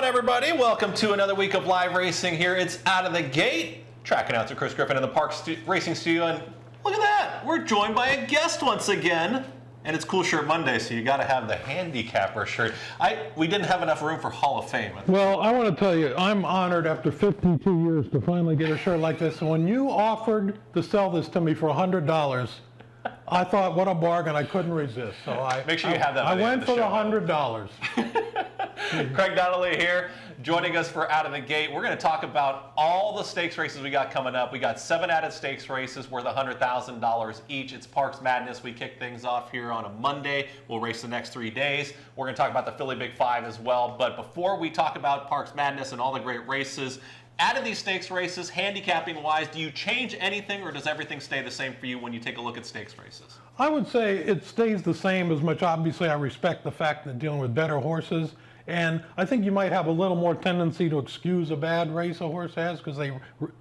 everybody. Welcome to another week of live racing here. It's Out of the Gate. Track announcer Chris Griffin in the Parx Racing Studio. And look at that. We're joined by a guest once again. And it's Cool Shirt Monday, so you got to have the Handicapper shirt. We didn't have enough room for Hall of Fame. Well, I want to tell you, I'm honored after 52 years to finally get a shirt like this. And when you offered to sell this to me for $100, I thought, what a bargain, I couldn't resist. So Make sure you have that. I went for the $100. Craig Donnelly here, joining us for Out of the Gate. We're going to talk about all the stakes races we got coming up. We got 7 added stakes races worth $100,000 each. It's Parx Madness. We kick things off here on a Monday. We'll race the next 3 days. We're going to talk about the Philly Big Five as well. But before we talk about Parx Madness and all the great races, out of these stakes races, handicapping-wise, do you change anything, or does everything stay the same for you when you take a look at stakes races? I would say it stays the same as much. Obviously, I respect the fact that dealing with better horses. And I think you might have a little more tendency to excuse a bad race a horse has because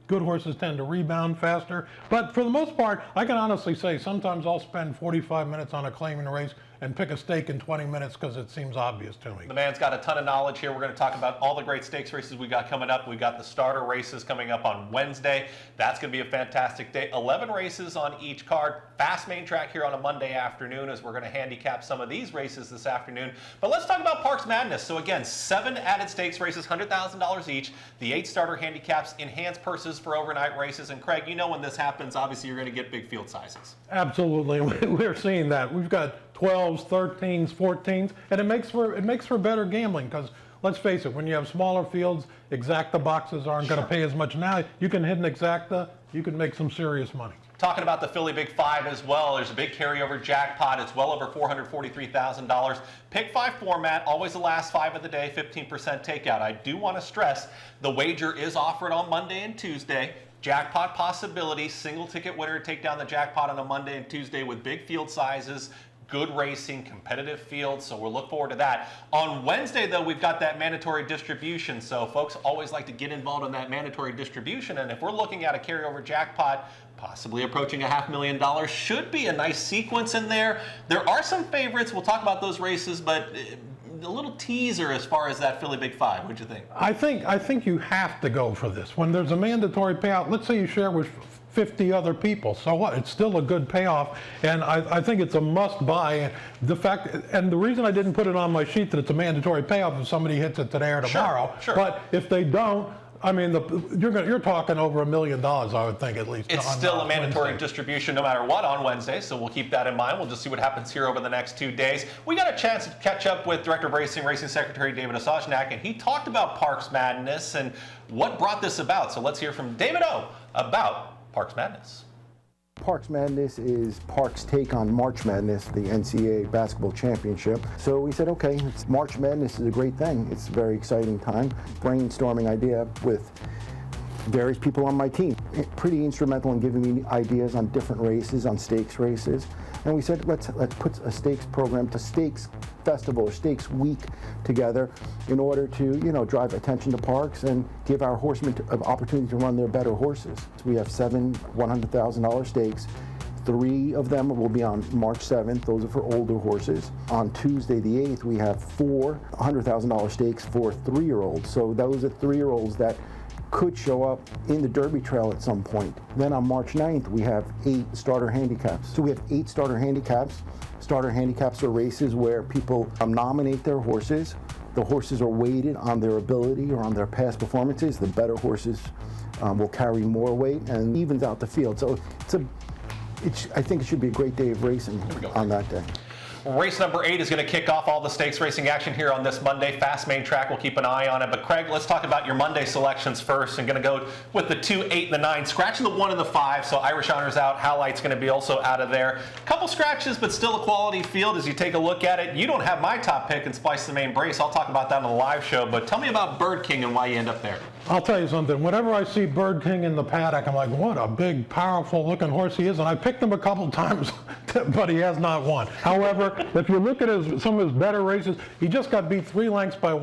good horses tend to rebound faster. But for the most part, I can honestly say sometimes I'll spend 45 minutes on a claiming race and pick a stake in 20 minutes because it seems obvious to me. The man's got a ton of knowledge here. We're going to talk about all the great stakes races we got coming up. We've got the starter races coming up on Wednesday. That's going to be a fantastic day. 11 races on each card. Fast main track here on a Monday afternoon as we're going to handicap some of these races this afternoon. But let's talk about Parx Madness. So again, 7 added stakes races, $100,000 each. The 8 starter handicaps, enhanced purses for overnight races. And Craig, you know when this happens, obviously you're going to get big field sizes. Absolutely. We're seeing that. We've got 12s, 13s, 14s, and it makes for better gambling because let's face it, when you have smaller fields, exacta boxes aren't going to pay as much. Now you can hit an exacta, you can make some serious money. Talking about the Philly Big Five as well, there's a big carryover jackpot. It's well over $443,000. Pick 5 format, always the last 5 of the day, 15% takeout. I do want to stress the wager is offered on Monday and Tuesday. Jackpot possibility, single ticket winner take down the jackpot on a Monday and Tuesday with big field sizes. Good racing, competitive field, so we'll look forward to that. On Wednesday, though, we've got that mandatory distribution, so folks always like to get involved in that mandatory distribution, and if we're looking at a carryover jackpot, possibly approaching $500,000, should be a nice sequence in there. There are some favorites. We'll talk about those races, but a little teaser as far as that Philly Big Five. What'd you think? I think you have to go for this. When there's a mandatory payout, let's say you share with 50 other people. So what? It's still a good payoff, and I think it's a must-buy. The fact, and the reason I didn't put it on my sheet that it's a mandatory payoff if somebody hits it today or tomorrow. Sure. But if they don't, I mean, you're talking over $1 million, I would think, at least. It's still a mandatory distribution no matter what on Wednesday, so we'll keep that in mind. We'll just see what happens here over the next 2 days. We got a chance to catch up with Director of Racing Secretary David Osojnak, and he talked about Parx Madness and what brought this about. So let's hear from David O about Parx Madness. Parx Madness is Park's take on March Madness, the NCAA basketball championship. So we said, okay, March Madness is a great thing. It's a very exciting time. Brainstorming idea with various people on my team. Pretty instrumental in giving me ideas on different races, on stakes races. And we said, let's put a stakes program, to stakes festival or stakes week together in order to, drive attention to Parx and give our horsemen an opportunity to run their better horses. We have 7 $100,000 stakes. 3 of them will be on March 7th. Those are for older horses. On Tuesday the 8th, we have 4 $100,000 stakes for 3-year-olds. So those are 3-year-olds that could show up in the Derby Trail at some point. Then on March 9th, we have 8 starter handicaps. So we have 8 starter handicaps. Starter handicaps are races where people nominate their horses. The horses are weighted on their ability or on their past performances. The better horses will carry more weight and evens out the field. So I think it should be a great day of racing on that day. Race number 8 is going to kick off all the stakes racing action here on this Monday. Fast main track, we'll keep an eye on it. But Craig, let's talk about your Monday selections first. I'm going to go with the 2, 8, and the 9. Scratching the 1 and the 5, so Irish Honor's out. Howlight's going to be also out of there. Couple scratches, but still a quality field as you take a look at it. You don't have my top pick in Splice the Main Brace. I'll talk about that on the live show. But tell me about Bird King and why you end up there. I'll tell you something. Whenever I see Bird King in the paddock, I'm like, what a big, powerful looking horse he is. And I picked him a couple times, but he has not won. However, However, if you look at some of his better races, he just got beat 3 lengths by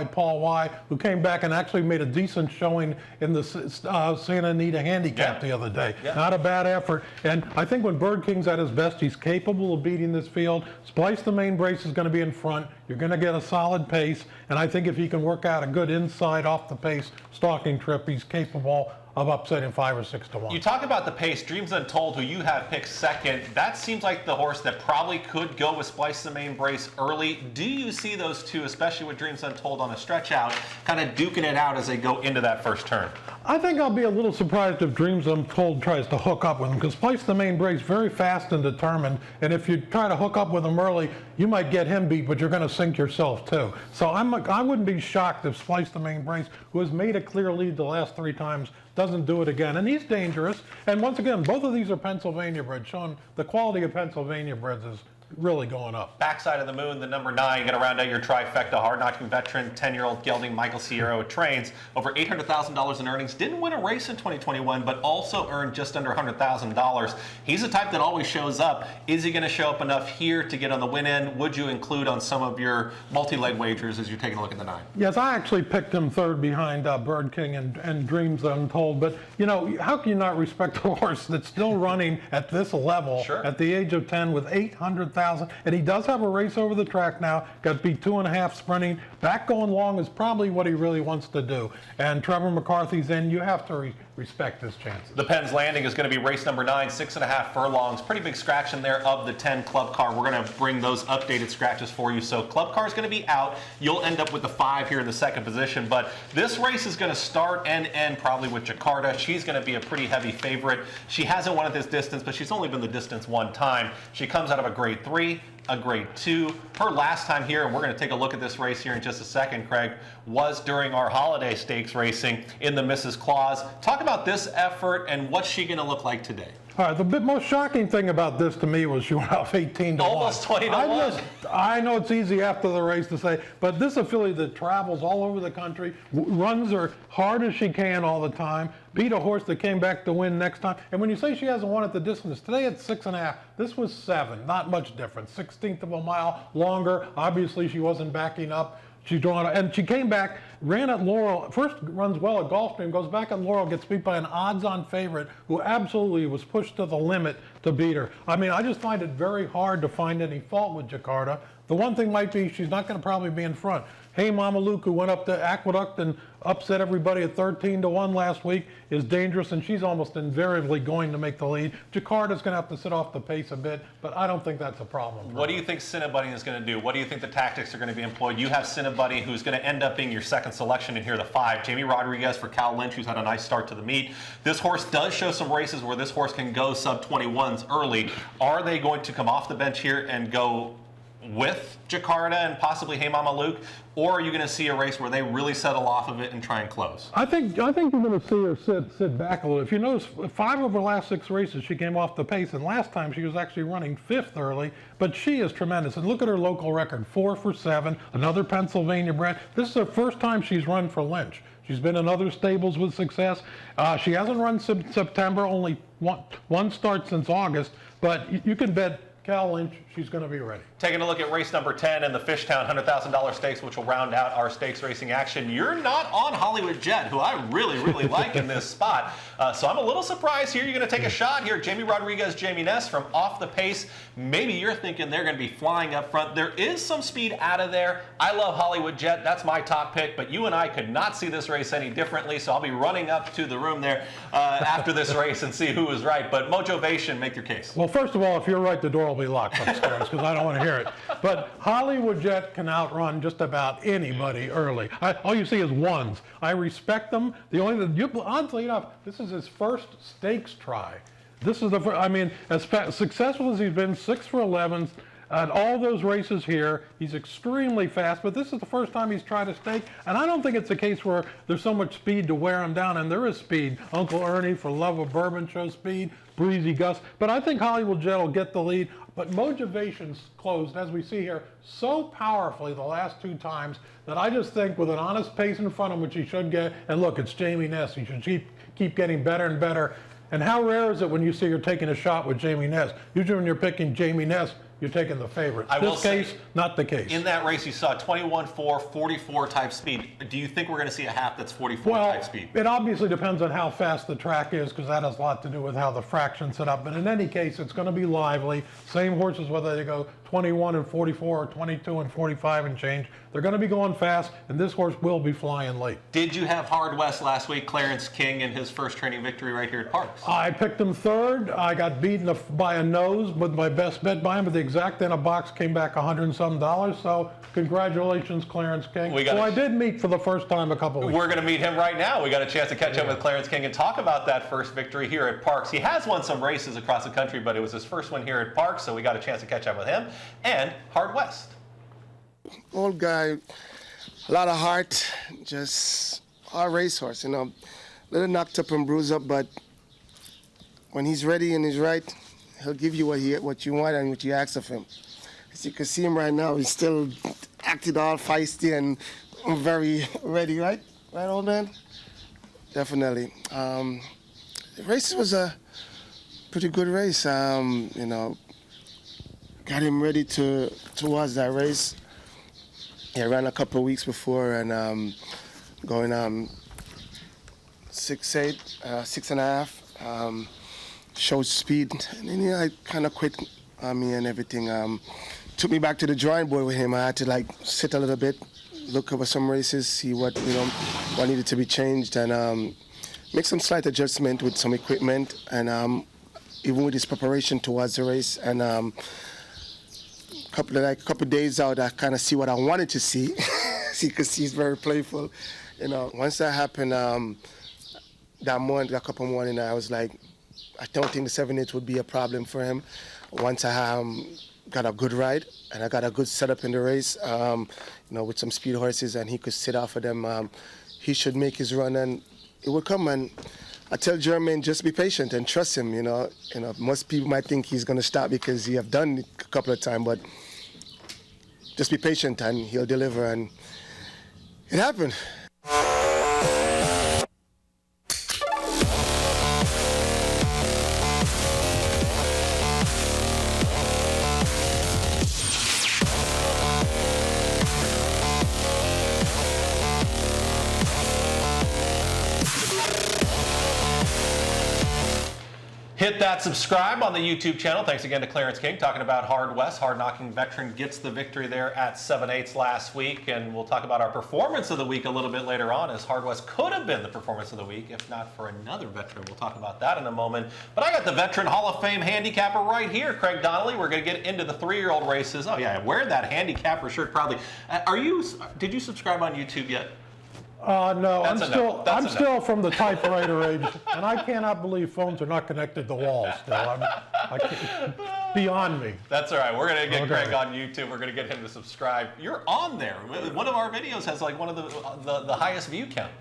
Paul Y, who came back and actually made a decent showing in the Santa Anita Handicap the other day. Not a bad effort. And I think when Bird King's at his best, he's capable of beating this field. Splice the Main Brace is going to be in front. You're going to get a solid pace. And I think if he can work out a good inside off the pace stalking trip, he's capable of upsetting 5 or 6 to 1. You talk about the pace, Dreams Untold, who you have picked second. That seems like the horse that probably could go with Splice the Main Brace early. Do you see those two, especially with Dreams Untold on a stretch out, kind of duking it out as they go into that first turn? I think I'll be a little surprised if Dreams Untold tries to hook up with him, because Splice the Main Brace very fast and determined, and if you try to hook up with him early, you might get him beat, but you're going to sink yourself too. So I wouldn't be shocked if Splice the Main Brace, who has made a clear lead the last 3 times, doesn't do it again. And he's dangerous. And once again, both of these are Pennsylvania breds, showing the quality of Pennsylvania breds is really going up. Backside of the Moon, the number 9, going to round out your trifecta. Hard-knocking veteran, 10-year-old gelding Michael Sierra trains. Over $800,000 in earnings. Didn't win a race in 2021, but also earned just under $100,000. He's the type that always shows up. Is he going to show up enough here to get on the win end? Would you include on some of your multi-leg wagers as you're taking a look at the 9? Yes, I actually picked him third behind Bird King and Dreams Untold. But, you know, how can you not respect a horse that's still running at this level at the age of 10 with $800,000? And he does have a race over the track now. Got beat 2.5 sprinting. Back going long is probably what he really wants to do. And Trevor McCarthy's in. You have to respect his chances. The Penn's Landing is going to be race number 9, 6.5 furlongs. Pretty big scratch in there of the 10 club car. We're going to bring those updated scratches for you. So club car is going to be out. You'll end up with the 5 here in the second position. But this race is going to start and end probably with Jakarta. She's going to be a pretty heavy favorite. She hasn't won at this distance, but she's only been the distance 1 time. She comes out of a grade 3. A grade 2. Her last time here, and we're going to take a look at this race here in just a second, Craig, was during our holiday stakes racing in the Mrs. Claus. Talk about this effort and what's she going to look like today? All right, the most shocking thing about this to me was she went off 18 to 1. Almost 20 to 1. I know it's easy after the race to say, but this is a filly that travels all over the country, runs her hard as she can all the time, beat a horse that came back to win next time. And when you say she hasn't won at the distance, today it's 6.5. This was 7, not much difference. 1/16 of a mile longer. Obviously, she wasn't backing up. She's drawn, and she came back, ran at Laurel, first runs well at Gulfstream, goes back at Laurel, gets beat by an odds-on favorite who absolutely was pushed to the limit to beat her. I mean, I just find it very hard to find any fault with Jakarta. The one thing might be she's not going to probably be in front. Hey Mama Luke, who went up to Aqueduct and upset everybody at 13 to 1 last week, is dangerous, and she's almost invariably going to make the lead. Jakarta's going to have to sit off the pace a bit, but I don't think that's a problem. What do you think Cinnabuddy is going to do? What do you think the tactics are going to be employed? You have Cinnabuddy, who's going to end up being your second selection in here, the 5. Jamie Rodriguez for Cal Lynch, who's had a nice start to the meet. This horse does show some races where this horse can go sub-21s early. Are they going to come off the bench here and go with Jakarta and possibly Hey Mama Luke, or are you going to see a race where they really settle off of it and try and close? I think you're going to see her sit back a little. If you notice, 5 of her last 6 races, she came off the pace, and last time she was actually running 5th early, but she is tremendous. And look at her local record, 4 for 7, another Pennsylvania bred. This is the first time she's run for Lynch. She's been in other stables with success. She hasn't run September, only one start since August, but you can bet Cal Lynch, she's going to be ready. Taking a look at race number 10 in the Fishtown $100,000 stakes, which will round out our stakes racing action. You're not on Hollywood Jet, who I really, really like in this spot. So I'm a little surprised here. You're going to take a shot here. Jamie Rodriguez, Jamie Ness from off the pace. Maybe you're thinking they're going to be flying up front. There is some speed out of there. I love Hollywood Jet. That's my top pick, but you and I could not see this race any differently, so I'll be running up to the room there after this race and see who was right. But Motivation, make your case. Well, first of all, if you're right, the door will be locked upstairs because I don't want to hear it. But Hollywood Jet can outrun just about anybody early. All you see is ones. I respect them. Honestly enough, this is his first stakes try. This is the first, I mean, as successful as he's been, 6 for 11s at all those races here. He's extremely fast, but this is the first time he's tried a stake, and I don't think it's a case where there's so much speed to wear him down, and there is speed. Uncle Ernie for Love of Bourbon shows speed, Breezy Gus, but I think Hollywood Jet will get the lead. But Motivation's closed, as we see here, so powerfully the last 2 times that I just think with an honest pace in front of him, which he should get, and look, it's Jamie Ness, he should keep getting better and better. And how rare is it when you see you're taking a shot with Jamie Ness? Usually when you're picking Jamie Ness, you're taking the favorite. I will This say, case, not the case. In that race, you saw 21.4, 44 type speed. Do you think we're going to see a half that's 44 Well, type speed? it obviously depends on how fast the track is, because that has a lot to do with how the fraction's set up. But in any case, it's going to be lively. Same horses, whether they go 21 and 44 or 22 and 45 and change, they're going to be going fast, and this horse will be flying late. Did you have Hard West last week, Clarence King, in his first training victory right here at Parx? I picked him third. I got beaten by a nose with my best bet by him, but the exact in a box came back $100 and some. So congratulations, Clarence King. So I did meet for the first time a couple weeks. We're going to meet him right now. We got a chance to catch up with Clarence King and talk about that first victory here at Parx. He has won some races across the country, but it was his first one here at Parx, so we got a chance to catch up with him. And Hard West. Old guy, a lot of heart, just a racehorse, you know. A little knocked up and bruised up, but when he's ready and he's right, he'll give you what you want and what you ask of him. As you can see him right now, he's still acted all feisty and very ready, right? Right, old man? Definitely. The race was a pretty good race. You know, got him ready towards that race. He ran a couple of weeks before and going 6'8", 6.5. Showed speed, and then I kind of quit on me and everything. Took me back to the drawing board with him. I had to like sit a little bit, look over some races, see what what needed to be changed, and make some slight adjustment with some equipment, and even with his preparation towards the race. And couple days out, I kind of see what I wanted to see, because he's very playful. You know, once that happened, that morning, a couple morning, I was like, I don't think the 7/8 would be a problem for him. Once I got a good ride and I got a good setup in the race, you know, with some speed horses, and he could sit off of them, he should make his run and it would come. And I tell Jermaine, just be patient and trust him. You know, most people might think he's going to stop because he have done it a couple of times, but just be patient and he'll deliver. And it happened. Hit that subscribe on the YouTube channel. Thanks again to Clarence King talking about Hard West. Hard-knocking veteran gets the victory there at 7/8 last week. And we'll talk about our performance of the week a little bit later on, as Hard West could have been the performance of the week if not for another veteran. We'll talk about that in a moment. But I got the Veteran Hall of Fame handicapper right here, Craig Donnelly. We're going to get into the 3-year-old races. Oh, yeah, wear that handicapper shirt proudly. Did you subscribe on YouTube yet? No, I'm That's still from the typewriter age, and I cannot believe phones are not connected to walls still. I can't, beyond me. That's all right. We're going to get Craig on YouTube. We're going to get him to subscribe. You're on there. One of our videos has like one of the highest view count.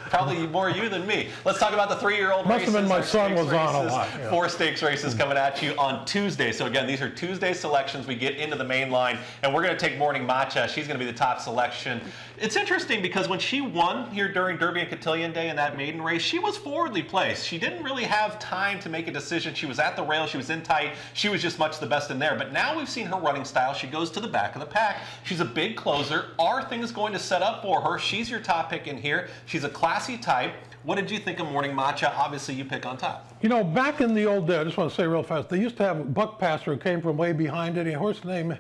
Probably more you than me. Let's talk about the 3-year-old races. Must have been my son was on a lot. Yeah. 4 stakes races coming at you on Tuesday. So again, these are Tuesday selections. We get into the main line, and we're going to take Morning Matcha. She's going to be the top selection. It's interesting because when she won here during Derby and Cotillion Day in that maiden race, she was forwardly placed. She didn't really have time to make a decision. She was at the rail. She was in tight. She was just much the best in there. But now we've seen her running style. She goes to the back of the pack. She's a big closer. Are things going to set up for her? She's your top pick in here. She's a classy type. What did you think of Morning Matcha? Obviously, you pick on top. You know, back in the old day, I just want to say real fast, they used to have Buck Passer who came from way behind it. A horse named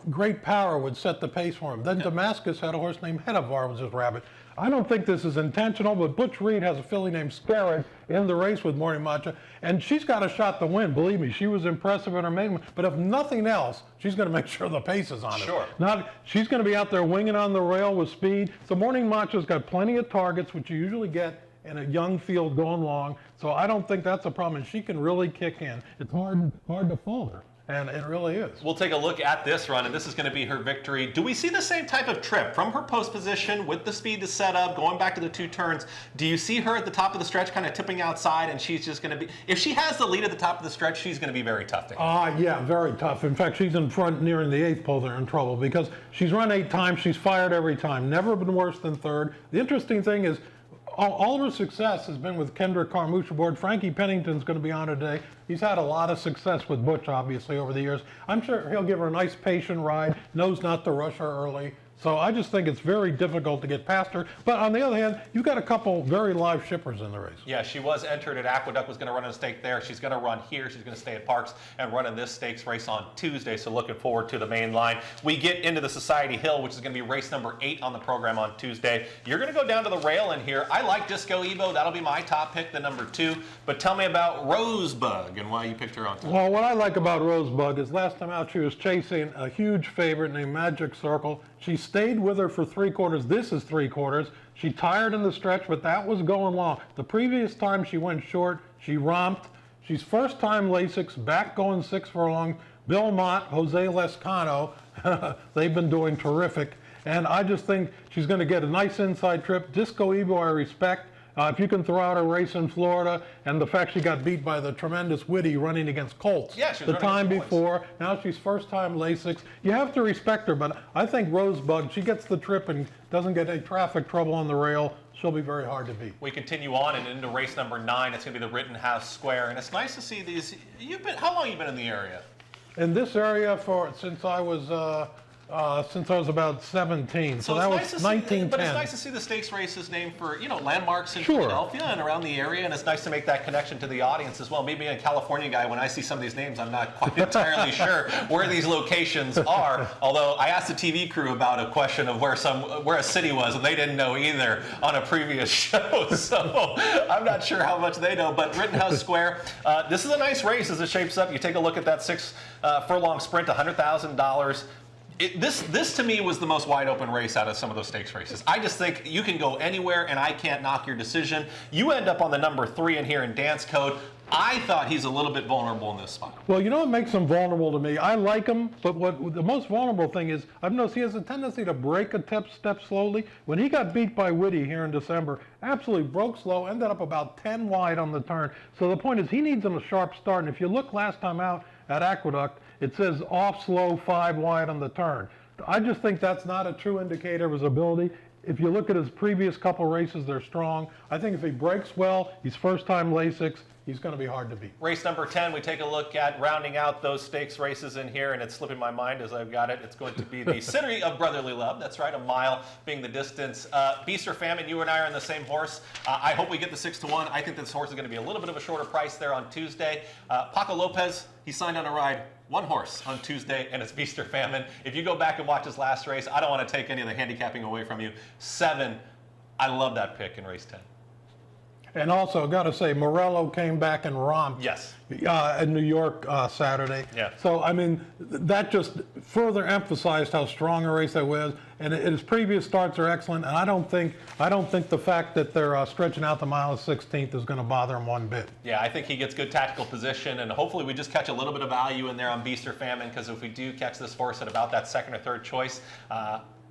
Great Power would set the pace for him. Then Damascus had a horse named Hedavar was his rabbit. I don't think this is intentional, but Butch Reed has a filly named Scarrett in the race with Morning Matcha, and she's got a shot to win. Believe me, she was impressive in her maiden one. But if nothing else, she's going to make sure the pace is on it. Sure. She's going to be out there winging on the rail with speed. So Morning Matcha's got plenty of targets, which you usually get in a young field going long. So I don't think that's a problem, and she can really kick in. It's hard to fault her. And it really is. We'll take a look at this run, and this is going to be her victory. Do we see the same type of trip from her post position with the speed to set up, going back to the 2 turns? Do you see her at the top of the stretch kind of tipping outside, and she's just going to be, if she has the lead at the top of the stretch, she's going to be very tough to hit? Yeah, very tough. In fact, she's in front nearing the 8th pole. They're in trouble because she's run 8 times. She's fired every time. Never been worse than 3rd. The interesting thing is, all of her success has been with Kendrick Carmouche aboard. Frankie Pennington's going to be on today. He's had a lot of success with Butch, obviously, over the years. I'm sure he'll give her a nice patient ride, knows not to rush her early. So I just think it's very difficult to get past her. But on the other hand, you've got a couple very live shippers in the race. Yeah, she was entered at Aqueduct, was going to run a stake there. She's going to run here. She's going to stay at Parx and run in this stakes race on Tuesday. So looking forward to the main line. We get into the Society Hill, which is going to be race number 8 on the program on Tuesday. You're going to go down to the rail in here. I like Disco Evo. That'll be my top pick, the number 2. But tell me about Rosebug and why you picked her on top. Well, what I like about Rosebug is last time out she was chasing a huge favorite named Magic Circle. She stayed with her for 3/4. This is 3/4. She tired in the stretch, but that was going long. The previous time she went short, she romped. She's first time Lasix, back going 6 furlongs. Bill Mott, Jose Lescano, they've been doing terrific. And I just think she's going to get a nice inside trip. Disco Evo I respect. If you can throw out a race in Florida, and the fact she got beat by the tremendous Whitty running against Colts Yeah, the time before, now she's first time Lasix. You have to respect her, but I think Rosebug, she gets the trip and doesn't get any traffic trouble on the rail. She'll be very hard to beat. We continue on and into race number 9. It's going to be the Rittenhouse Square, and it's nice to see these. How long have you been in the area? In this area since I was about 17, so that was 1910. But it's nice to see the stakes races named for landmarks in Sure. Philadelphia and around the area, and it's nice to make that connection to the audience as well. Me being a California guy, when I see some of these names, I'm not quite entirely sure where these locations are. Although I asked the TV crew about a question of where a city was, and they didn't know either on a previous show. So I'm not sure how much they know. But Rittenhouse Square, this is a nice race as it shapes up. You take a look at that 6 furlong sprint, $100,000. This to me was the most wide open race out of some of those stakes races. I just think you can go anywhere and I can't knock your decision. You end up on the number 3 in here in Dance Code. I thought he's a little bit vulnerable in this spot. Well, you know what makes him vulnerable to me? I like him, but what the most vulnerable thing is, I've noticed he has a tendency to break a step slowly. When he got beat by Whitty here in December, absolutely broke slow, ended up about 10 wide on the turn. So the point is, he needs a sharp start. And if you look last time out at Aqueduct, it says off slow 5 wide on the turn. I just think that's not a true indicator of his ability. If you look at his previous couple races, they're strong. I think if he breaks well, he's first time Lasix, he's going to be hard to beat. Race number 10, we take a look at rounding out those stakes races in here, and it's slipping my mind as I've got it. It's going to be the City of Brotherly Love. That's right, a mile being the distance. Beast or Famine, you and I are on the same horse. I hope we get the 6-1. I think this horse is going to be a little bit of a shorter price there on Tuesday. Paco Lopez, he signed on a ride. 1 horse on Tuesday, and it's Beast or Famine. If you go back and watch his last race, I don't want to take any of the handicapping away from you. 7, I love that pick in race 10. And also, I've got to say, Morello came back and romped in New York Saturday. Yeah. So, I mean, that just further emphasized how strong a race that was. And his previous starts are excellent. And I don't think the fact that they're stretching out the mile 16th is going to bother him one bit. Yeah, I think he gets good tactical position, and hopefully we just catch a little bit of value in there on Beast or Famine, because if we do catch this horse at about that 2nd or 3rd choice,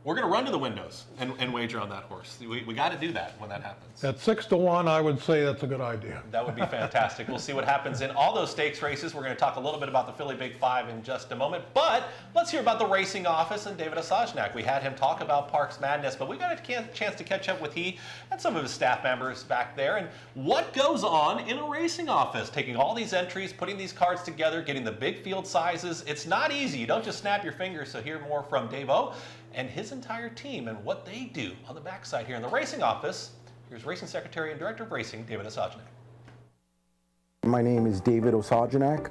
we're going to run to the windows and wager on that horse. We got to do that when that happens. At 6-1, I would say that's a good idea. That would be fantastic. We'll see what happens in all those stakes races. We're going to talk a little bit about the Philly Big 5 in just a moment. But let's hear about the racing office and David Osojnak. We had him talk about Parx Madness, but we got a chance to catch up with he and some of his staff members back there. And what goes on in a racing office? Taking all these entries, putting these cards together, getting the big field sizes. It's not easy. You don't just snap your fingers. So hear more from Dave-O and his entire team and what they do on the backside here in the racing office. Here's Racing Secretary and Director of Racing, David Osojnak. My name is David Osojnak.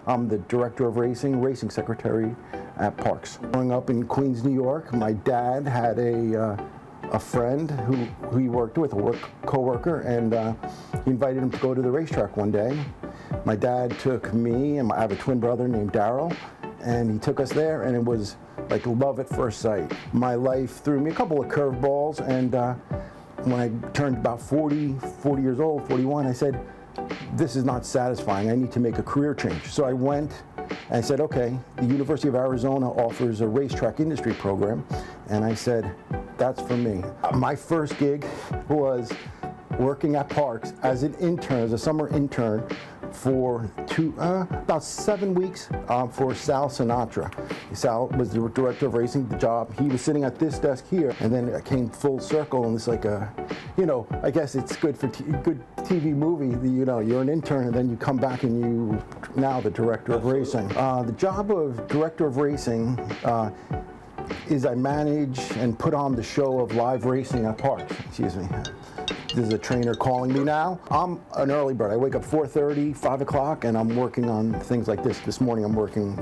I'm the Director of Racing Secretary at Parx. Growing up in Queens, New York, my dad had a friend who he worked with, a co-worker, and he invited him to go to the racetrack one day. My dad took me, and I have a twin brother named Daryl, and he took us there, and it was like love at first sight. My life threw me a couple of curveballs, and when I turned about 40 years old, 41, I said, this is not satisfying. I need to make a career change. So I went and I said, okay, the University of Arizona offers a racetrack industry program. And I said, that's for me. My first gig was working at Parx as an intern, as a summer intern for about 7 weeks for Sal Sinatra. Sal was the director of racing, the job. He was sitting at this desk here, and then it came full circle, and it's like a, I guess it's good for good TV movie. You're an intern, and then you come back and you now the director of racing. The job of director of racing is I manage and put on the show of live racing at Parx. Excuse me. There's a trainer calling me now. I'm an early bird. I wake up 4:30, 5 o'clock, and I'm working on things like this. This morning I'm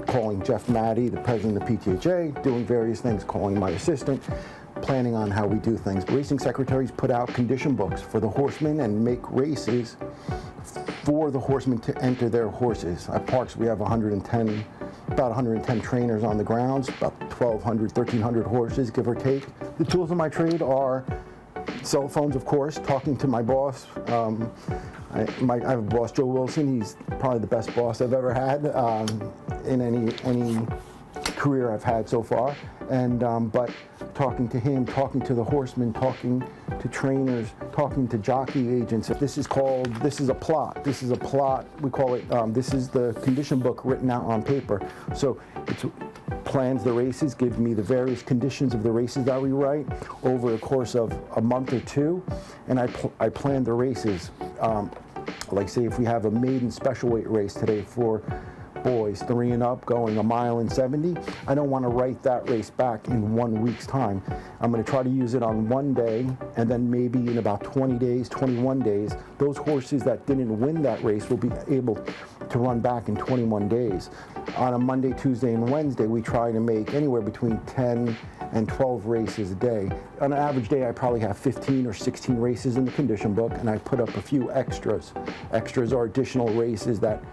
calling Jeff Maddie, the president of PTHA, doing various things, calling my assistant, planning on how we do things. Racing secretaries put out condition books for the horsemen and make races for the horsemen to enter their horses. At Parx we have about 110 trainers on the grounds, about 1,200, 1,300 horses, give or take. The tools of my trade are cell phones, of course, talking to my boss. I have a boss, Joe Wilson. He's probably the best boss I've ever had in any career I've had so far. But talking to him, talking to the horsemen, talking to trainers, talking to jockey agents. This is a plot. This is a plot. We call it, this is the condition book written out on paper. So it's plans the races, gives me the various conditions of the races that we write over a course of a month or two, and I plan the races. Like say if we have a maiden special weight race today for boys 3 and up going 1 mile and 70, I don't want to write that race back in 1 week's time. I'm going to try to use it on one day, and then maybe in about 20 days, 21 days, those horses that didn't win that race will be able to run back in 21 days. On a Monday, Tuesday, and Wednesday, we try to make anywhere between 10 and 12 races a day. On an average day, I probably have 15 or 16 races in the condition book, and I put up a few extras. Extras are additional races that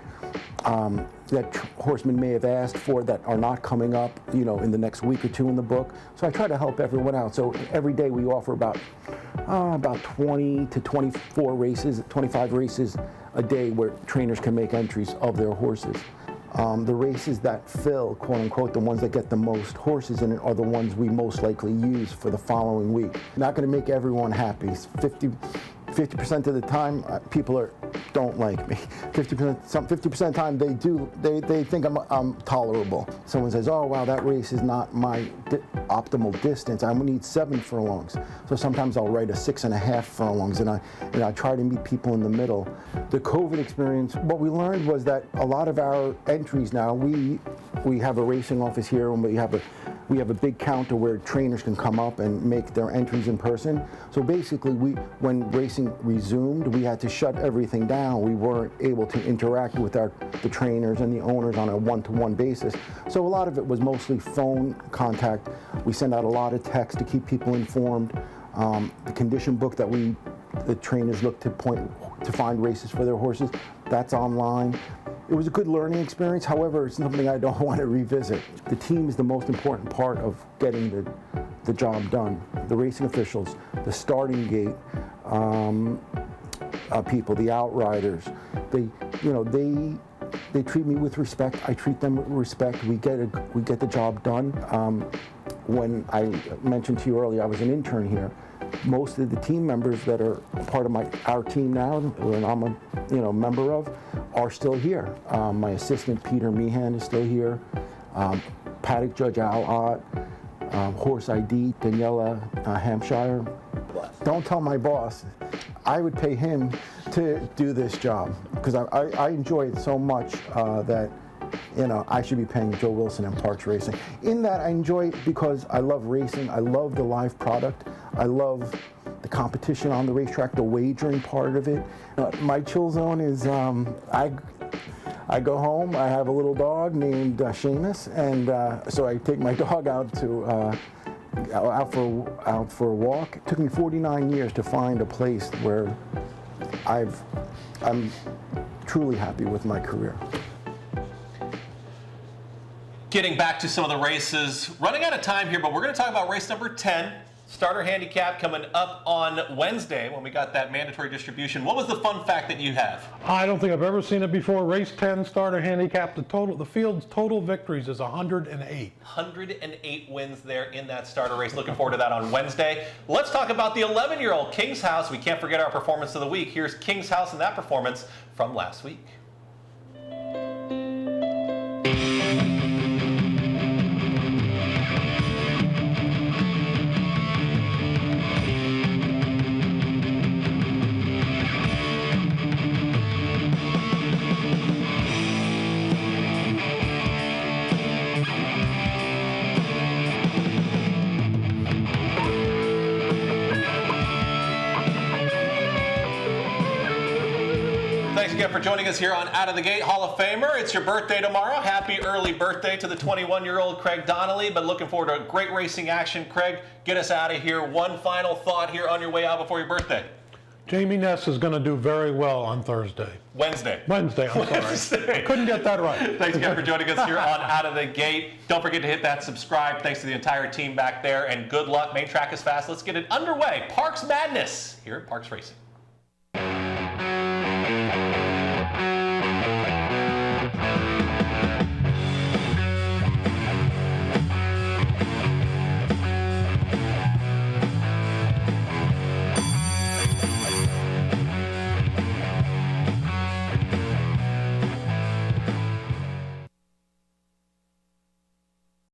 horsemen may have asked for that are not coming up, in the next week or two in the book. So I try to help everyone out. So every day we offer about 20 to 24 races, 25 races a day where trainers can make entries of their horses. The races that fill, quote unquote, the ones that get the most horses in it are the ones we most likely use for the following week. Not going to make everyone happy. 50% of the time, people don't like me. 50% of the time, they think I'm tolerable. Someone says, oh, wow, that race is not my optimal distance. I need 7 furlongs. So sometimes I'll write a 6.5 furlongs, and I try to meet people in the middle. The COVID experience, what we learned was that a lot of our entries now, we have a racing office here, and we have a big counter where trainers can come up and make their entries in person. So basically, when racing resumed, we had to shut everything down. We weren't able to interact with the trainers and the owners on a one-to-one basis. So a lot of it was mostly phone contact. We send out a lot of text to keep people informed. The condition book that the trainers look to find races for their horses, that's online. It was a good learning experience. However, it's something I don't want to revisit. The team is the most important part of getting the job done. The racing officials, the starting gate people, the outriders, they treat me with respect. I treat them with respect. We get the job done. When I mentioned to you earlier, I was an intern here. Most of the team members that are part of our team now, and I'm a member of, are still here. My assistant Peter Meehan is still here. Paddock Judge Al Ott, Horse ID Daniela Hampshire. Don't tell my boss. I would pay him to do this job because I enjoy it so much that I should be paying Joe Wilson and Parx Racing. In that, I enjoy it because I love racing. I love the live product. I love the competition on the racetrack, the wagering part of it. My chill zone is I go home. I have a little dog named Seamus, and so I take my dog out for a walk. It took me 49 years to find a place where I'm truly happy with my career. Getting back to some of the races, running out of time here, but we're going to talk about race number 10, Starter Handicap, coming up on Wednesday when we got that mandatory distribution. What was the fun fact that you have? I don't think I've ever seen it before. Race 10, Starter Handicap. The field's total victories is 108. 108 wins there in that starter race. Looking forward to that on Wednesday. Let's talk about the 11-year-old King's House. We can't forget our performance of the week. Here's King's House and that performance from last week. again for joining us here on Out of the Gate Hall of Famer. It's your birthday tomorrow. Happy early birthday to the 21-year-old Craig Donnelly. But looking forward to great racing action. Craig, get us out of here. One final thought here on your way out before your birthday. Jamie Ness is going to do very well on Thursday. Wednesday, I'm sorry. I couldn't get that right. Thanks again for joining us here on Out of the Gate. Don't forget to hit that subscribe. Thanks to the entire team back there. And good luck. Main track is fast. Let's get it underway. Parx Madness here at Parx Racing.